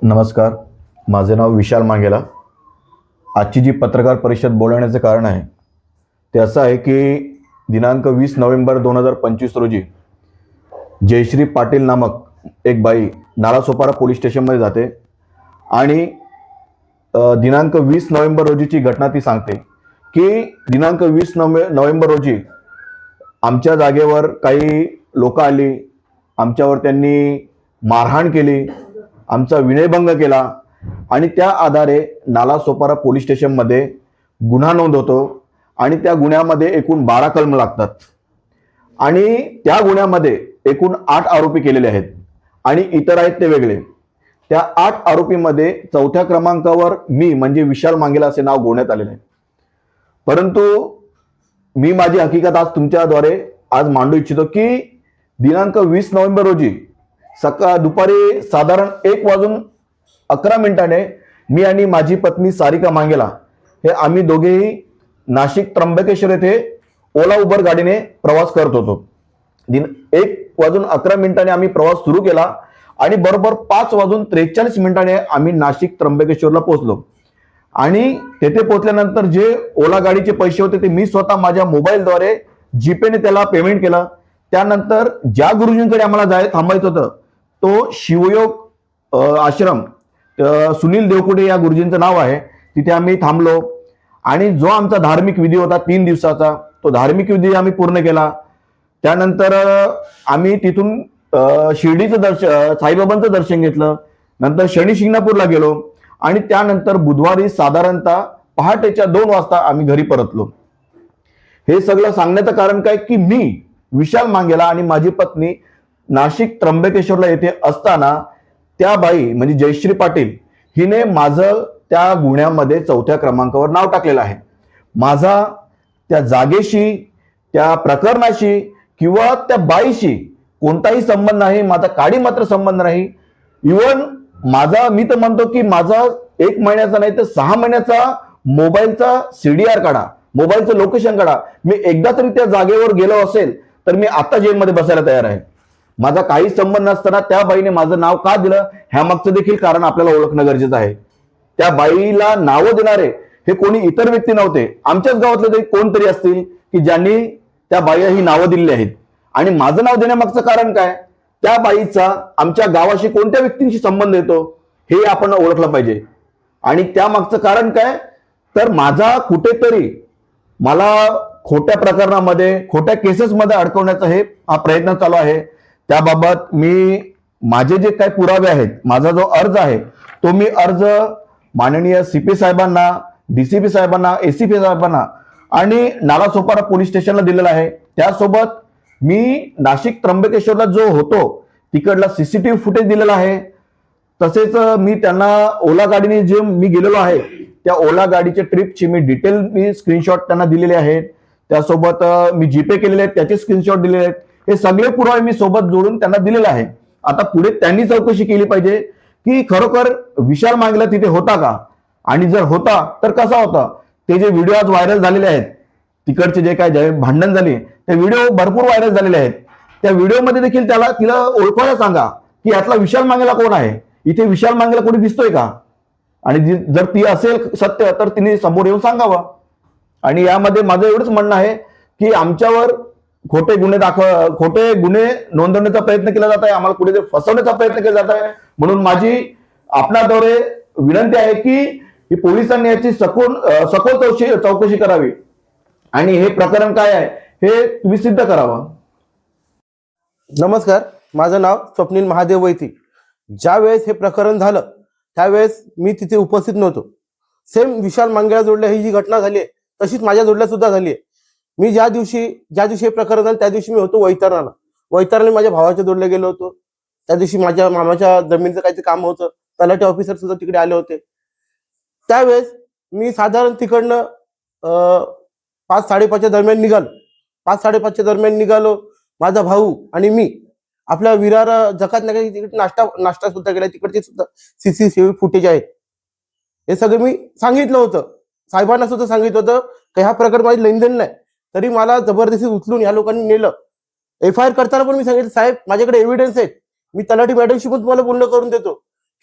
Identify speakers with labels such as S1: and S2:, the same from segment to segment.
S1: नमस्कार, माझे नाव विशाल मांगेला। आजची जी पत्रकार परिषद बोलवण्याचं कारण आहे ते असं आहे की दिनांक 20 नोव्हेंबर 2025 रोजी जयश्री पाटील नामक एक बाई नालासोपारा पोलीस स्टेशनमध्ये जाते आणि दिनांक 20 नोव्हेंबर रोजीची घटना ती सांगते की दिनांक 20 नोव्हेंबर रोजी आमच्या जागेवर काही लोक आली, आमच्यावर त्यांनी मारहाण केली, आमचा विनयभंग केला आणि त्या आधारे नालासोपारा पोलीस स्टेशनमध्ये गुन्हा नोंद होतो आणि त्या गुन्ह्यामध्ये एकूण 12 कलम लागतात आणि त्या गुन्ह्यामध्ये एकूण 8 आरोपी केलेले आहेत आणि इतर आहेत ते वेगळे। त्या 8 आरोपीमध्ये चौथ्या क्रमांकावर मी म्हणजे विशाल मांगेला असे नाव गोवण्यात आलेले आहे। परंतु मी माझी हकीकत आज तुमच्याद्वारे आज मांडू इच्छितो की दिनांक 20 नोव्हेंबर रोजी दुपारी साधारण 1:11 मी आणि माझी पत्नी सारिका मांगेला हे आम्ही दोघेही नाशिक त्र्यंबकेश्वर येथे ओला उबर गाडीने प्रवास करत होतो। 1:11 आम्ही प्रवास सुरू केला आणि बरोबर 5:43 आम्ही नाशिक त्र्यंबकेश्वरला पोहोचलो आणि तेथे पोहोचल्यानंतर जे ओला गाडीचे पैसे होते ते मी स्वतः माझ्या मोबाईलद्वारे जीपेने त्याला पेमेंट केलं। त्यानंतर ज्या गुरुजींकडे आम्हाला थांबायचं होतं तो शिवयोग आश्रम, सुनील देवकुटे या गुरुजींचं नाव आहे, तिथे आम्ही थांबलो आणि जो आमचा धार्मिक विधी होता 3 दिवसाचा तो धार्मिक विधी आम्ही पूर्ण केला। त्यानंतर आम्ही तिथून शिर्डीचं दर्शन, साईबाबांचं दर्शन घेतलं, नंतर शनी शिंगणापूरला गेलो आणि त्यानंतर बुधवारी साधारणतः पहाटेच्या 2 वाजता आम्ही घरी परतलो। हे सगळं सांगण्याचं कारण काय की मी विशाल मांगेला आणि माझी पत्नी नाशिक त्र्यंबकेश्वरला येथे असताना त्या बाई म्हणजे जयश्री पाटील हिने माझं त्या गुन्ह्यामध्ये 4थ्या क्रमांकावर नाव टाकलेलं आहे। माझा त्या जागेशी, त्या प्रकरणाशी किंवा त्या बाईशी कोणताही संबंध नाही, माझा काडी मात्र संबंध नाही। इवन माझा, मी तर म्हणतो की माझा 1 महिन्याचा नाही तर 6 महिन्याचा मोबाईलचा CDR काढा, मोबाईलचं लोकेशन काढा, मी एकदा तरी त्या जागेवर गेलो असेल तर मी आता जेलमध्ये बसायला तयार आहे। माझा काही संबंध नसताना त्या बाईने माझं नाव का दिलं ह्या मागचं देखील कारण आपल्याला ओळखणं गरजेचं आहे। त्या बाईला नावं देणारे हे कोणी इतर व्यक्ती नव्हते, आमच्याच गावातले तरी कोणतरी असतील की ज्यांनी त्या बाईला ही नावं दिलेली आहेत। आणि माझं नाव देण्यामागचं कारण काय, त्या बाईचा आमच्या गावाशी कोणत्या व्यक्तींशी संबंध येतो हे आपण ओळखलं पाहिजे। आणि त्यामागचं कारण काय तर माझा कुठेतरी मला खोट्या प्रकरणामध्ये, खोट्या केसेसमध्ये अडकवण्याचा हा प्रयत्न चालू आहे। त्याबाबत मी माझे जे काही पुरावे आहेत, माझा जो अर्ज आहे तो मी अर्ज माननीय CP साहेबांना, DCP साहेबांना, ACP साहेबांना आणि नालासोपारा पोलीस स्टेशनला दिलेला आहे। त्यासोबत मी नाशिक त्र्यंबकेश्वरला जो होतो तिकडला CCTV फुटेज दिलेला आहे। तसेच मी त्यांना ओला गाडीने जे मी गेलेलो आहे त्या ओला गाडीच्या ट्रिपची मी स्क्रीनशॉट त्यांना दिलेले आहेत। त्यासोबत मी जीपे केलेले आहेत त्याचे स्क्रीनशॉट दिलेले आहेत। हे सगळे पुरावे मी सोबत जोडून त्यांना दिलेले आहे। आता पुढे त्यांनी चौकशी केली पाहिजे की खरोखर विशाल मांगेला तिथे होता का आणि जर होता तर कसा होता। ते जे व्हिडिओ आज व्हायरल झालेले आहेत, तिकडचे जे काय भांडण झाले ते व्हिडिओ भरपूर व्हायरल झालेले आहेत। त्या व्हिडिओमध्ये देखील तिला ओळखायला सांगा की यातला विशाल मांगेला कोण आहे, इथे विशाल मांगेला कोणी दिसतोय का, आणि जर ती असेल सत्य तर तिने समोर येऊन सांगावं। आणि यामध्ये माझं एवढंच म्हणणं आहे की आमच्यावर खोटे गुन्हे नोंदवण्याचा प्रयत्न केला जात आहे, आम्हाला कुठेतरी फसवण्याचा प्रयत्न केला जात आहे। म्हणून माझी आपणाद्वारे विनंती आहे की पोलिसांनी याची सखोल चौकशी करावी आणि हे प्रकरण काय आहे हे तुम्ही सिद्ध करावं।
S2: नमस्कार, माझं नाव स्वप्नील महादेव वैती। ज्या वेळेस हे प्रकरण झालं त्यावेळेस मी तिथे उपस्थित नव्हतो। सेम विशाल मांगेला जोडल्या ही जी घटना झाली आहे तशीच माझ्या जोडल्या सुद्धा झाली आहे। मी ज्या दिवशी हे प्रकरण झालं त्या दिवशी मी होतो वैतरणाला माझ्या भावाच्या जोडल्या गेलो होतो। त्या दिवशी माझ्या मामाच्या जमिनीचं काहीतरी काम होतं, तलाठी ऑफिसर सुद्धा तिकडे आले होते। त्यावेळेस मी साधारण तिकडनं 5-5:30 दरम्यान निघालो। 5-5:30 दरम्यान निघालो, माझा भाऊ आणि मी आपल्या विरार जकात नगर तिकडे नाश्ता सुद्धा केला, तिकडचे सुद्धा CCTV फुटेज आहेत। हे सगळं मी सांगितलं होतं, साहेबांना सुद्धा सांगितलं होतं की ह्या प्रकार माझी लेनदेन नाही, तरी मला जबरदस्ती उचलून या लोकांनी नेलं। FIR करताना पण मी सांगितलं साहेब माझ्याकडे एव्हिडन्स आहेत, मी तलाठी मॅडमशी पण तुम्हाला बोलणं करून देतो,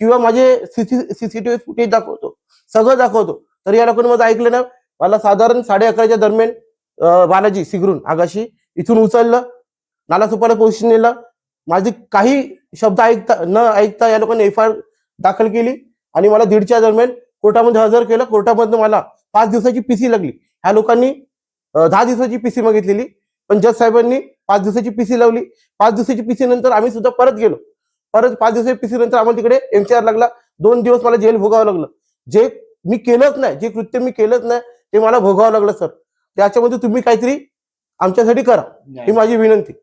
S2: किंवा माझे सीसीटीव्ही फुटेज दाखवतो, सगळं दाखवतो, तरी या लोकांनी माझं ऐकलं ना. मला साधारण 11:30च्या दरम्यान बालाजी सिगरून आगाशी इथून उचललं, नालासोपारा पोलीस स्टेशन नेलं. माझे काही शब्द न ऐकता या लोकांनी FIR दाखल केली आणि मला 1:30च्या दरम्यान कोर्टामध्ये हजर केलं. कोर्टामधनं मला 5 दिवसाची PC लागली. ह्या लोकांनी 10 दिवसाची PC मागितलेली, पण जज साहेबांनी 5 दिवसाची PC लावली. 5 दिवसाची PC नंतर आम्ही सुद्धा परत गेलो. परत 5 दिवसाची PC नंतर आम्हाला तिकडे MCR लागला. 2 दिवस मला जेल भोगावं लागलं. जे मी केलंच नाही, जे कृत्य मी केलंच नाही ते मला भोगावं लागलं सर. त्याच्यामध्ये तुम्ही काहीतरी आमच्यासाठी करा, ही माझी विनंती.